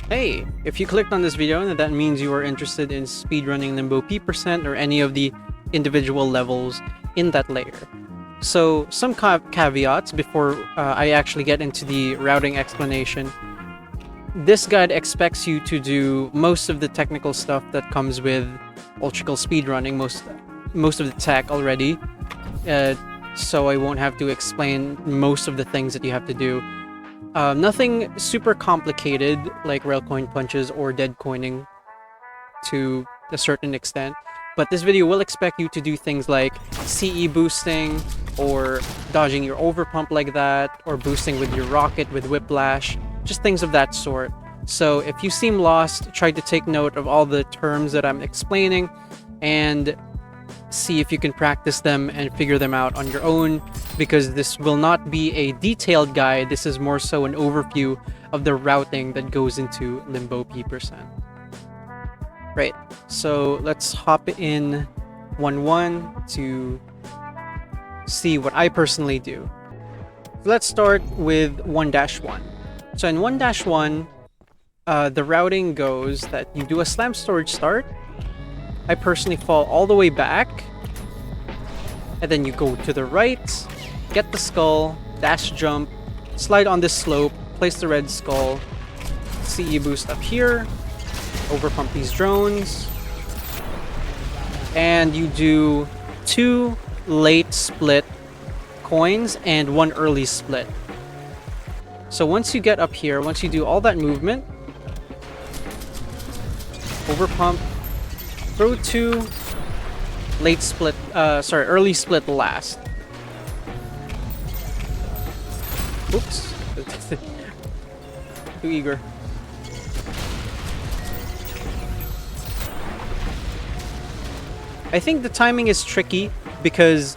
Hey, if you clicked on this video, then that means you are interested in speedrunning Limbo P% or any of the individual levels in that layer. So, some caveats before I actually get into the routing explanation. This guide expects you to do most of the technical stuff that comes with ULTRAKILL speedrunning, most of the tech already, so I won't have to explain most of the things that you have to do. Nothing super complicated like rail coin punches or dead coining to a certain extent, but this video will expect you to do things like CE boosting or dodging your overpump like that, or boosting with your rocket with whiplash, just things of that sort. So if you seem lost, try to take note of all the terms that I'm explaining and see if you can practice them and figure them out on your own, because this will not be a detailed guide. This is more so an overview of the routing that goes into Limbo P%. Right, so let's hop in 1-1 to see what I personally do. So let's start with 1-1. So in 1-1, the routing goes that you do a slam storage start. I personally fall all the way back, and then you go to the right, get the skull, dash jump, slide on this slope, place the red skull, CE boost up here, overpump these drones, and you do 2 late split coins and 1 early split. So once you get up here, once you do all that movement, overpump, throw 2 late split, early split last. Oops. Too eager. I think the timing is tricky because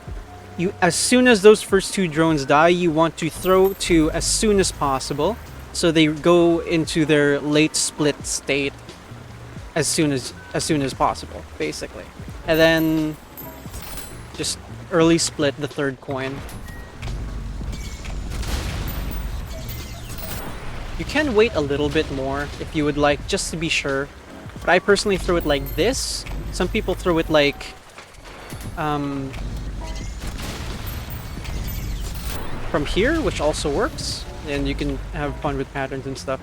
as soon as those first 2 drones die, you want to throw 2 as soon as possible, so they go into their late split state as soon as possible, basically. And then just early split the 3rd coin. You can wait a little bit more if you would like, just to be sure. But I personally throw it like this. Some people throw it like from here, which also works, and you can have fun with patterns and stuff.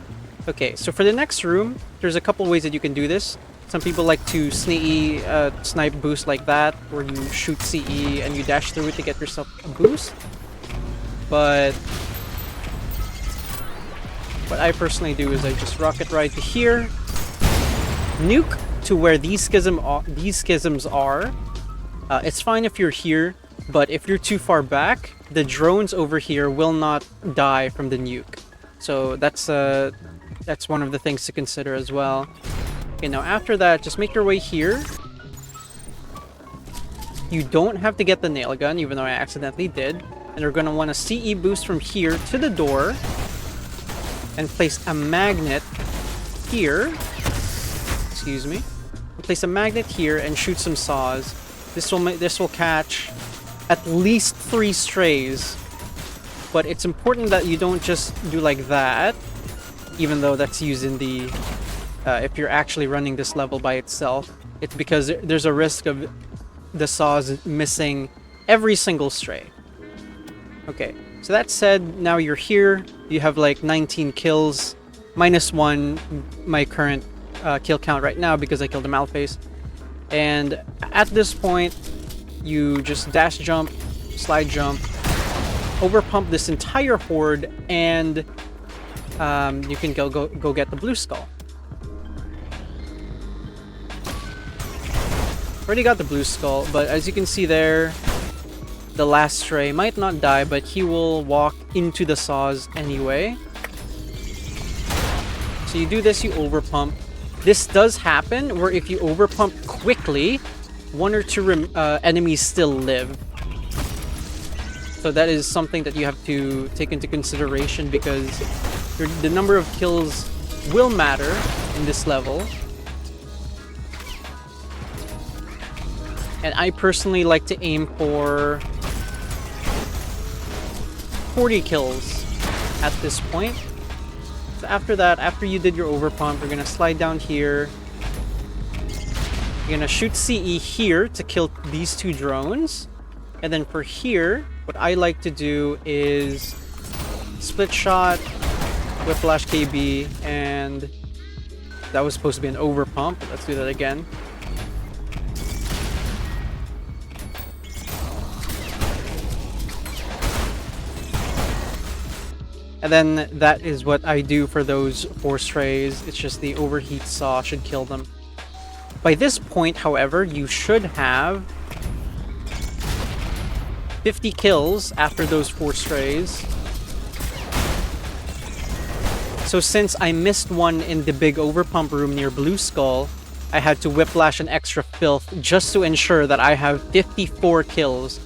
Okay, so for the next room, there's a couple ways that you can do this. Some people like to snipe boost like that, where you shoot CE and you dash through it to get yourself a boost. But what I personally do is I just rocket ride to here, nuke to where these schisms are. It's fine if you're here, but if you're too far back, the drones over here will not die from the nuke. So that's one of the things to consider as well. Okay, now after that, just make your way here. You don't have to get the nail gun, even though I accidentally did. And you're going to want to CE boost from here to the door and place a magnet here. Excuse me. Place a magnet here and shoot some saws. This will catch at least 3 strays. But it's important that you don't just do like that, even though that's used in the if you're actually running this level by itself. It's because there's a risk of the saws missing every single stray. Okay, so that said, now you're here. You have like 19 kills, -1 my current kill count right now because I killed a Malface. And at this point, you just dash jump, slide jump, overpump this entire horde, and you can go get the blue skull. Already got the blue skull, but as you can see there, the last stray might not die, but he will walk into the saws anyway. So you do this, you overpump. This does happen where if you overpump quickly, 1 or 2 enemies still live. So that is something that you have to take into consideration, because the number of kills will matter in this level. And I personally like to aim for 40 kills at this point. So after that, after you did your overpump, you're gonna slide down here. You're gonna shoot CE here to kill these two drones. And then for here, what I like to do is split shot, whiplash KB, and that was supposed to be an overpump. Let's do that again. And then that is what I do for those 4 strays. It's just the overheat saw should kill them. By this point, however, you should have 50 kills after those 4 strays. So since I missed one in the big overpump room near Blue Skull, I had to whiplash an extra filth just to ensure that I have 54 kills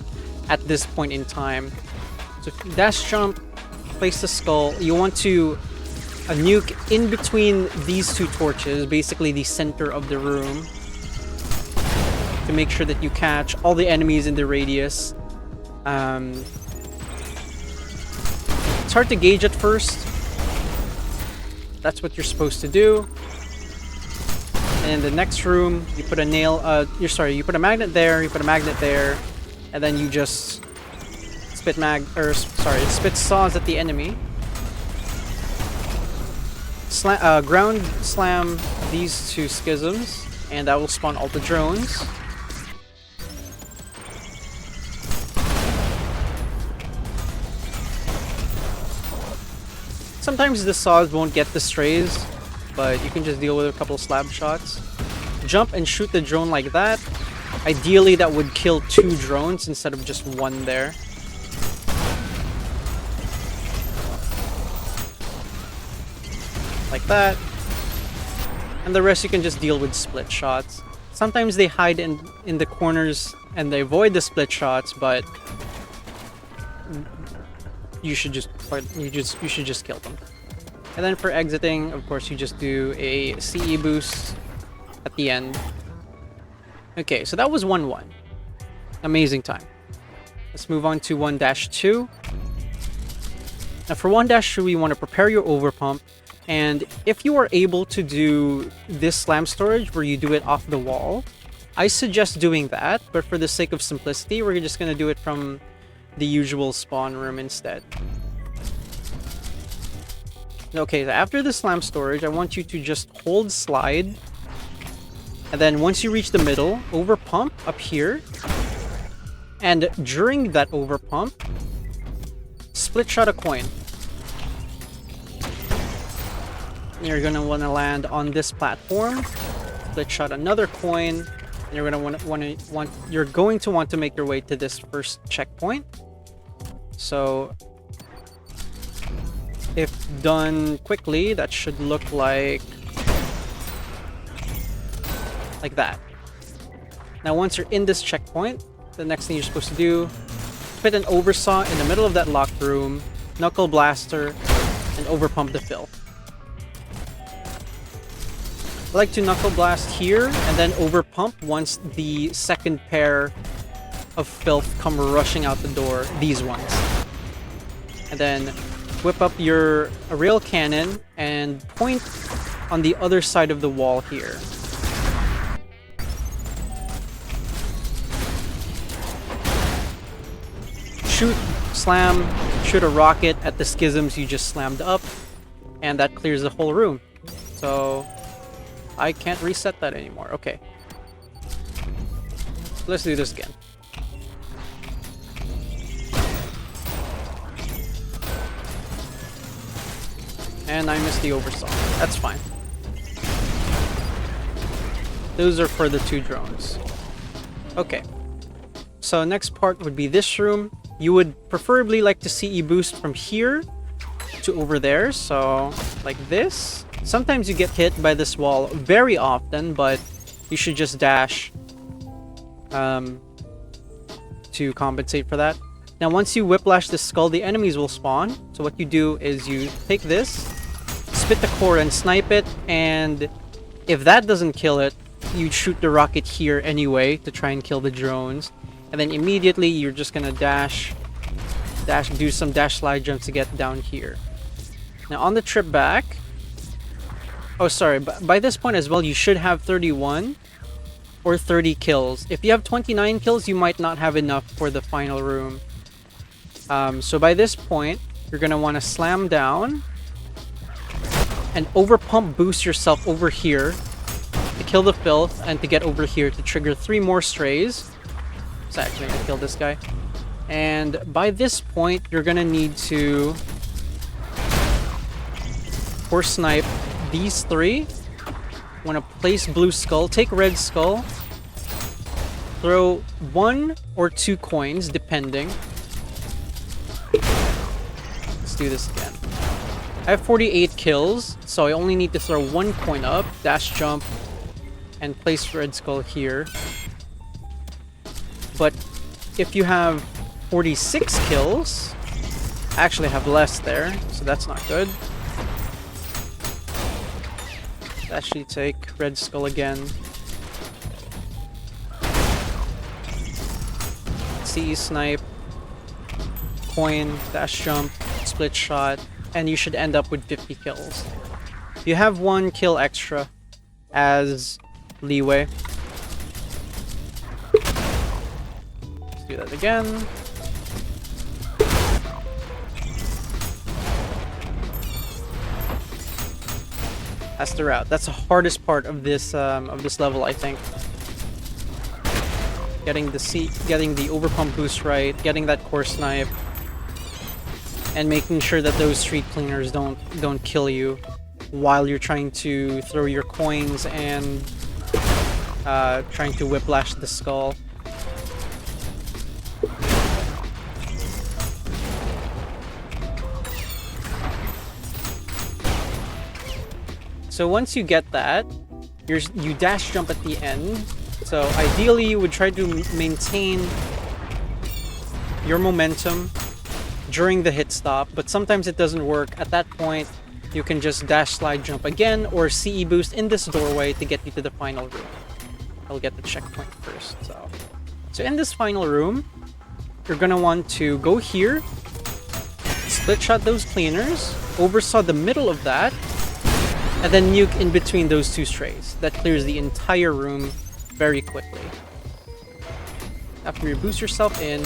at this point in time. So dash jump, place the skull. You want to nuke in between these 2 torches, basically the center of the room, to make sure that you catch all the enemies in the radius. It's hard to gauge at first. That's what you're supposed to do. And in the next room, you put a nail. You put a magnet there. You put a magnet there, and then you just spit saws at the enemy. Ground slam these 2 schisms, and that will spawn all the drones. Sometimes the saws won't get the strays, but you can just deal with a couple slab shots. Jump and shoot the drone like that. Ideally, that would kill 2 drones instead of just 1 there. Like that. And the rest you can just deal with split shots. Sometimes they hide in the corners and they avoid the split shots, but you should just kill them. And then for exiting, of course, you just do a CE boost at the end. Okay, so that was 1-1. Amazing time. Let's move on to 1-2. Now for 1-2, you want to prepare your overpump. And if you are able to do this slam storage where you do it off the wall, I suggest doing that. But for the sake of simplicity, we're just going to do it from the usual spawn room instead. Okay, so after the slam storage, I want you to just hold slide. And then once you reach the middle, overpump up here. And during that overpump, split shot a coin. You're going to want to land on this platform, split shot another coin, and you're going to want to make your way to this first checkpoint. So if done quickly, that should look like that. Now once you're in this checkpoint, the next thing you're supposed to do, put an oversaw in the middle of that locked room, knuckle blaster, and overpump the filth. I like to knuckle blast here and then overpump once the second pair of filth come rushing out the door, these ones. And then whip up your rail cannon and point on the other side of the wall here. Shoot a rocket at the schisms you just slammed up, and that clears the whole room. So I can't reset that anymore. Okay. Let's do this again. And I missed the oversaw. That's fine. Those are for the 2 drones. Okay. So next part would be this room. You would preferably like to CE boost from here to over there. So like this. Sometimes you get hit by this wall very often, but you should just dash to compensate for that. Now once you whiplash the skull, the enemies will spawn. So what you do is you take this, spit the core and snipe it, and if that doesn't kill it, you shoot the rocket here anyway to try and kill the drones. And then immediately you're just gonna do some dash slide jumps to get down here. Now on the trip back, Oh, sorry. By this point as well, you should have 31 or 30 kills. If you have 29 kills, you might not have enough for the final room. So by this point, you're going to want to slam down and overpump boost yourself over here to kill the filth and to get over here to trigger 3 more strays. So actually, I'm going to kill this guy. And by this point, you're going to need to force snipe these 3. Want to place blue skull, take red skull, throw 1 or 2 coins depending. Let's do this again. I have 48 kills, so I only need to throw 1 coin up, dash jump, and place red skull here. But if you have 46 kills, I actually have less there, so that's not good. Actually take red skull again. CE snipe, coin, dash jump, split shot, and you should end up with 50 kills. You have 1 kill extra as leeway. Let's do that again. That's the route. That's the hardest part of this level, I think. Getting the overpump boost right, getting that core snipe, and making sure that those street cleaners don't kill you while you're trying to throw your coins and trying to whiplash the skull. So once you get that, you dash jump at the end. So ideally you would try to maintain your momentum during the hit stop, but sometimes it doesn't work. At that point, you can just dash slide jump again or CE boost in this doorway to get you to the final room. I'll get the checkpoint first. So in this final room, you're gonna want to go here, split shot those cleaners, oversaw the middle of that, and then nuke in between those 2 strays. That clears the entire room very quickly. After you boost yourself in,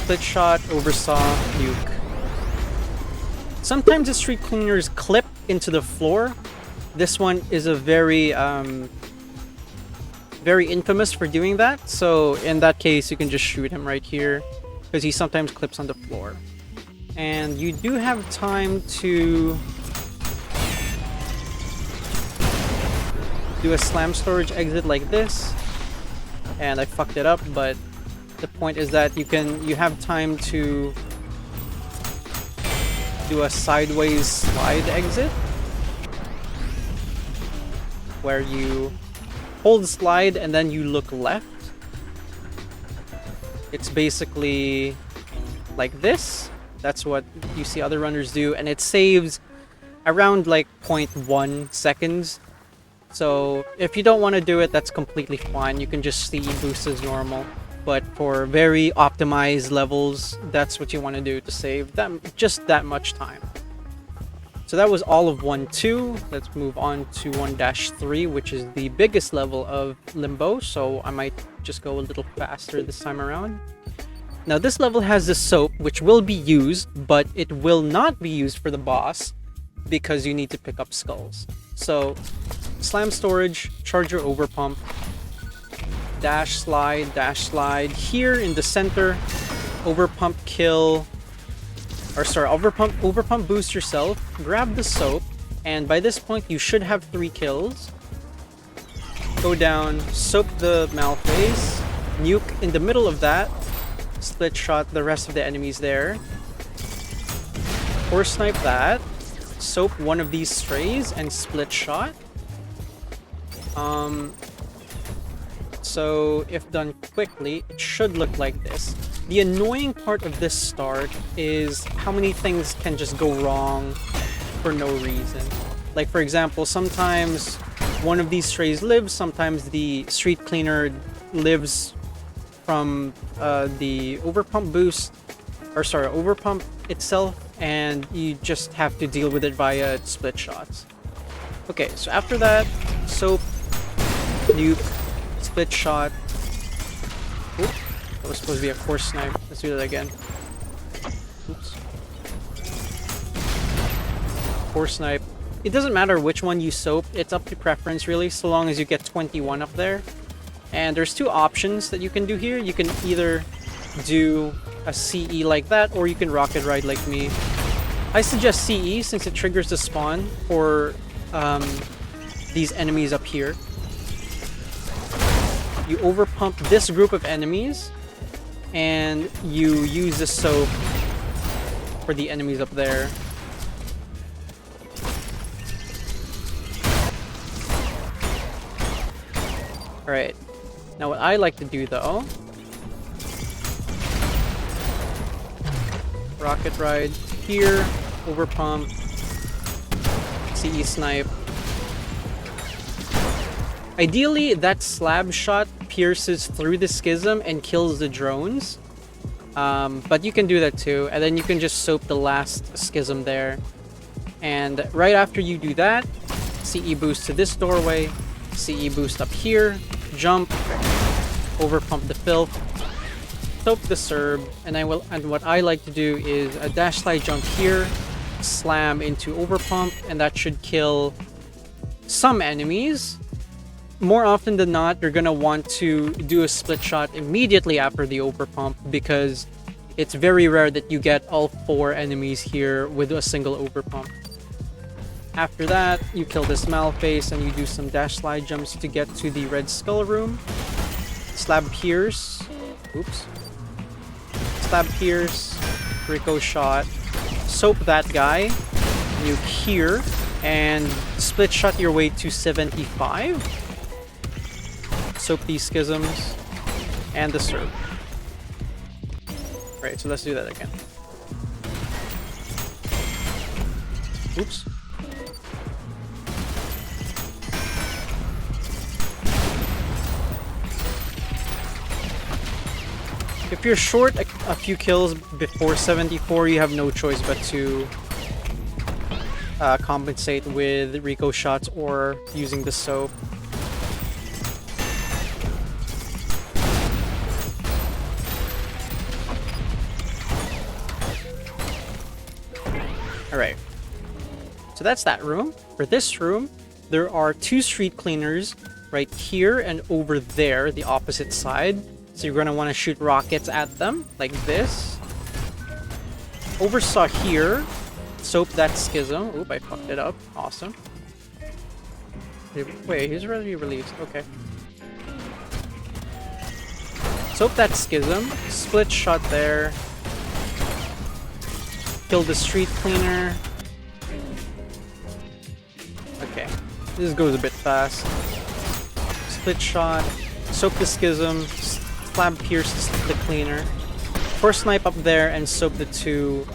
split shot, oversaw, nuke. Sometimes the street cleaners clip into the floor. This one is a very infamous for doing that. So in that case, you can just shoot him right here because he sometimes clips on the floor. And you do have time to do a slam storage exit like this, and I fucked it up, but the point is that you have time to do a sideways slide exit where you hold slide and then you look left. It's basically like this. That's what you see other runners do, and it saves around like 0.1 seconds. So if you don't want to do it, that's completely fine. You can just CE boost as normal. But for very optimized levels, that's what you want to do to save just that much time. So that was all of 1-2. Let's move on to 1-3, which is the biggest level of Limbo. So I might just go a little faster this time around. Now this level has the soap, which will be used, but it will not be used for the boss because you need to pick up skulls. So slam storage, charge your overpump, dash slide here in the center, overpump kill, or sorry, overpump boost yourself, grab the soap, and by this point you should have 3 kills. Go down, soap the Malphase, nuke in the middle of that, split shot the rest of the enemies there, or snipe that, soap one of these strays, and split shot. So if done quickly, it should look like this. The annoying part of this start is how many things can just go wrong for no reason. Like for example, sometimes one of these strays lives, sometimes the street cleaner lives from the overpump boost, or sorry, overpump itself, and you just have to deal with it via split shots. Okay, so after that, soap, nuke, split shot. Oop, that was supposed to be a course snipe. Let's do that again. Oops. Course snipe. It doesn't matter which one you soap, it's up to preference really, so long as you get 21 up there. And there's two options that you can do here. You can either do a CE like that, or you can rocket ride like me. I suggest CE since it triggers the spawn for these enemies up here. You overpump this group of enemies, and you use the soap for the enemies up there. Alright, now what I like to do though, rocket ride here, overpump, CE snipe. Ideally, that slab shot pierces through the schism and kills the drones. But you can do that too, and then you can just soap the last schism there. And right after you do that, CE boost to this doorway, CE boost up here, jump, overpump the filth, soap the Serb, and what I like to do is a dash slide jump here, slam into overpump, and that should kill some enemies. More often than not, you're gonna want to do a split shot immediately after the overpump because it's very rare that you get all 4 enemies here with a single overpump. After that, you kill this Malface and you do some dash slide jumps to get to the Red Skull room. Slab Pierce. Oops. Slab Pierce. Rico shot. Soap that guy. Nuke here. And split shot your way to 75. Soap these schisms. And the Serb. Alright, so let's do that again. Oops. If you're short a few kills before 74, you have no choice but to compensate with Rico shots or using the soap. Alright, so that's that room. For this room, there are 2 street cleaners right here and over there, the opposite side. So you're going to want to shoot rockets at them, like this. Oversaw here. Soap that schism. Oop, I fucked it up. Awesome. Wait, he's already released. Okay. Soap that schism. Split shot there. Kill the street cleaner. Okay. This goes a bit fast. Split shot. Soap the schism. Slab pierce the cleaner. Core snipe up there and soap the 2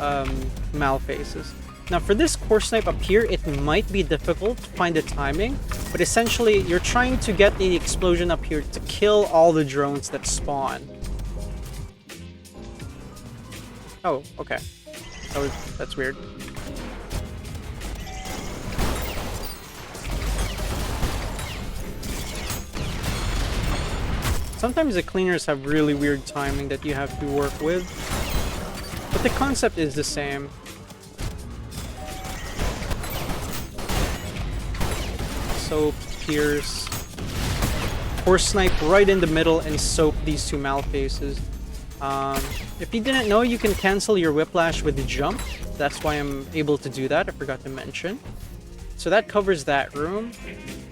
Malfaces. Now for this core snipe up here, it might be difficult to find the timing, but essentially you're trying to get the explosion up here to kill all the drones that spawn. Oh, okay. That's weird. Sometimes the cleaners have really weird timing that you have to work with, but the concept is the same. Soap, pierce, core snipe right in the middle and soap these 2 Malfaces. If you didn't know, you can cancel your whiplash with the jump. That's why I'm able to do that, I forgot to mention. So that covers that room.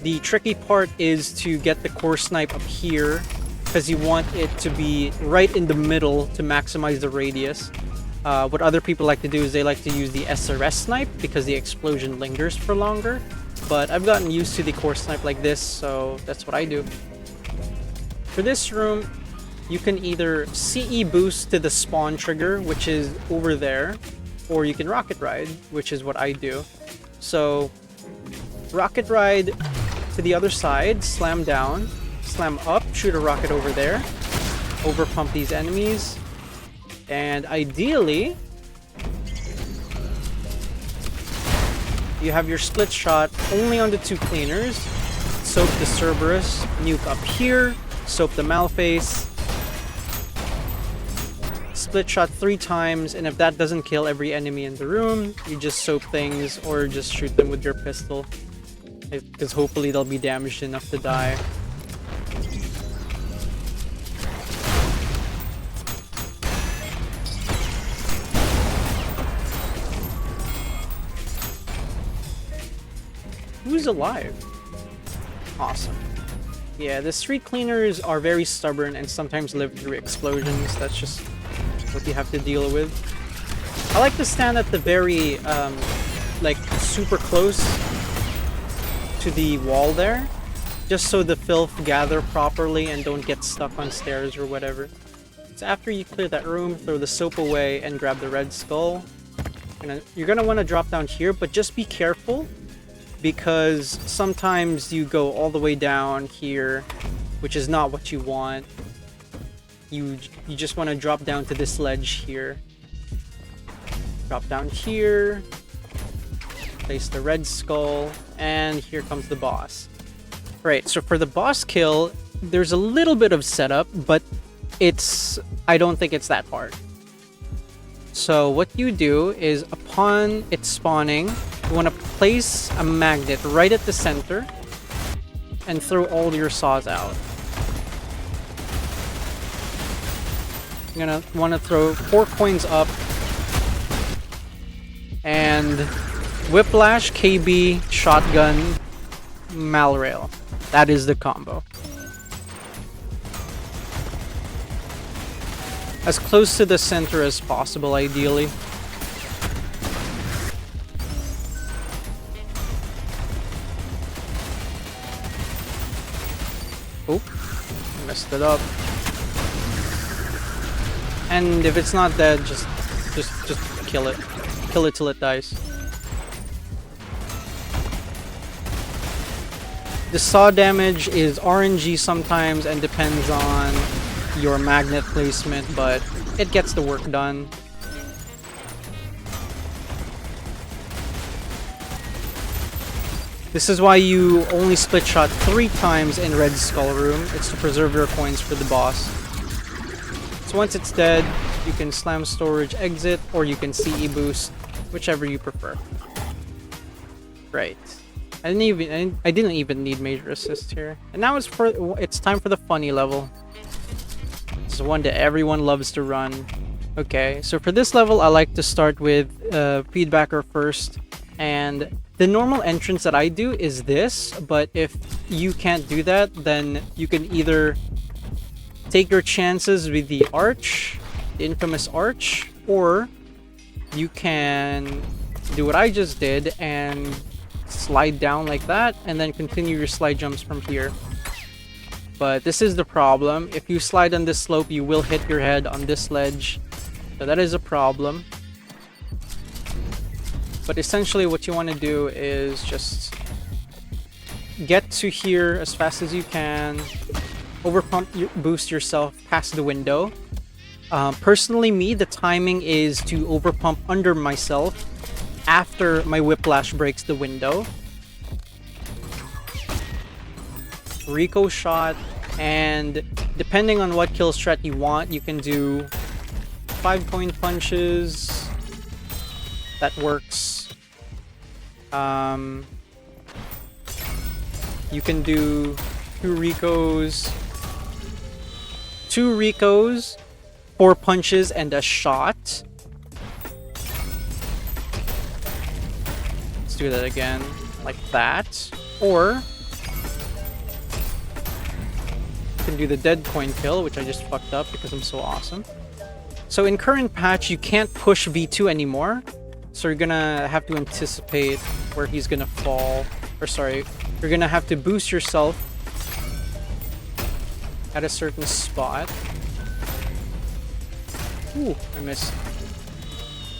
The tricky part is to get the core snipe up here, because you want it to be right in the middle to maximize the radius. What other people like to do is they like to use the SRS snipe because the explosion lingers for longer. But I've gotten used to the core snipe like this, so that's what I do. For this room, you can either CE boost to the spawn trigger, which is over there, or you can rocket ride, which is what I do. So, rocket ride to the other side, slam down, slam up, shoot a rocket over there, overpump these enemies, and ideally You have your split shot only on the 2 cleaners. Soap the Cerberus, nuke up here, soap the Malface. Split shot 3 times, and if that doesn't kill every enemy in the room, you just soap things or just shoot them with your pistol. Because hopefully they'll be damaged enough to die. Who's alive? Awesome. Yeah, the street cleaners are very stubborn and sometimes live through explosions. That's just what you have to deal with. I like to stand at the very, like, super close to the wall there, just so the filth gather properly and don't get stuck on stairs or whatever. So after you clear that room, throw the soap away and grab the red skull. You're gonna want to drop down here, but just be careful, because sometimes you go all the way down here, which is not what you want. You just want to drop down to this ledge here. Drop down here, place the red skull, and here comes the boss. Right, so for the boss kill, there's a little bit of setup, but I don't think it's that hard. So what you do is, upon it spawning, you want to place a magnet right at the center and throw all your saws out. You're going to want to throw 4 coins up and Whiplash, KB, Shotgun, Malrail. That is the combo. As close to the center as possible, ideally. Oh, messed it up. And if it's not dead, just kill it. Kill it till it dies. The saw damage is RNG sometimes and depends on your magnet placement, but it gets the work done. This is why you only split shot 3 times in Red Skull Room. It's to preserve your coins for the boss. So once it's dead, you can slam storage exit, or you can CE boost, whichever you prefer. Right. I didn't even need major assist here. And now it's time for the funny level. This is one that everyone loves to run. Okay, so for this level, I like to start with Feedbacker first, and the normal entrance that I do is this, but if you can't do that, then you can either take your chances with the arch, the infamous arch, or you can do what I just did and slide down like that, and then continue your slide jumps from here. But this is the problem. If you slide on this slope, you will hit your head on this ledge. So that is a problem. But essentially what you want to do is just get to here as fast as you can, overpump, boost yourself past the window. Personally, the timing is to overpump under myself after my Whiplash breaks the window. Rico shot, and depending on what kill strat you want, you can do 5 coin punches. That works. You can do 2 Ricos, 4 punches, and a shot. Let's do that again, like that. Or you can do the dead coin kill, which I just fucked up because I'm so awesome. So in current patch, you can't push V2 anymore. So you're gonna have to anticipate where he's gonna fall. Or sorry, you're gonna have to boost yourself at a certain spot. Ooh, I missed.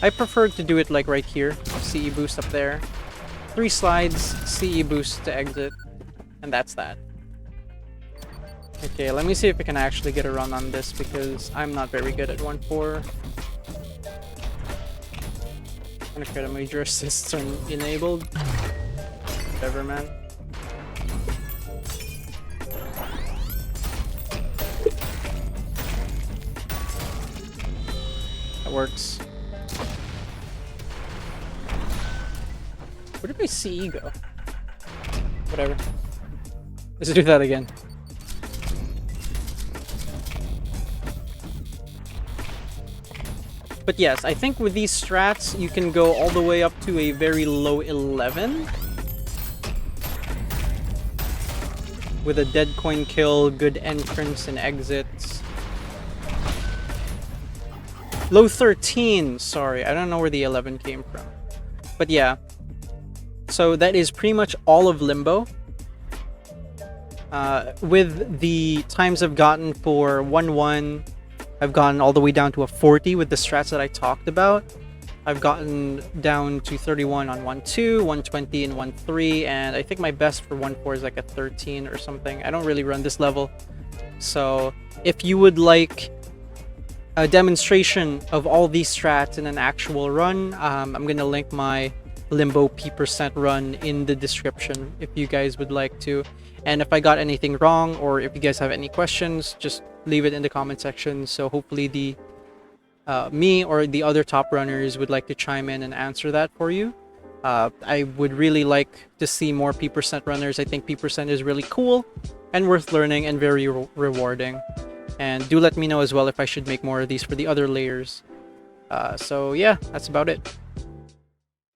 I prefer to do it like right here. CE boost up there. 3 slides, CE boost to exit. And that's that. Okay, let me see if I can actually get a run on this, because I'm not very good at 1-4. Okay, the major assists are enabled. Whatever, man. That works. Where did my CE go? Whatever. Let's do that again. But yes, I think with these strats, you can go all the way up to a very low 11. With a dead coin kill, good entrance and exits. Low 13, sorry, I don't know where the 11 came from. But yeah, so that is pretty much all of Limbo. With the times I've gotten for 1-1, I've gotten all the way down to a 40 with the strats that I talked about. I've gotten down to 31 on 1-2, 120 and 1-3, and I think my best for 1-4 is like a 13 or something. I don't really run this level. So if you would like a demonstration of all these strats in an actual run, I'm gonna link my Limbo P% run in the description if you guys would like to. And if I got anything wrong, or if you guys have any questions, just leave it in the comment section. So hopefully the me or the other top runners would like to chime in and answer that for you. I would really like to see more P% runners. I think P% is really cool and worth learning and very rewarding. And do let me know as well if I should make more of these for the other layers. So yeah, that's about it.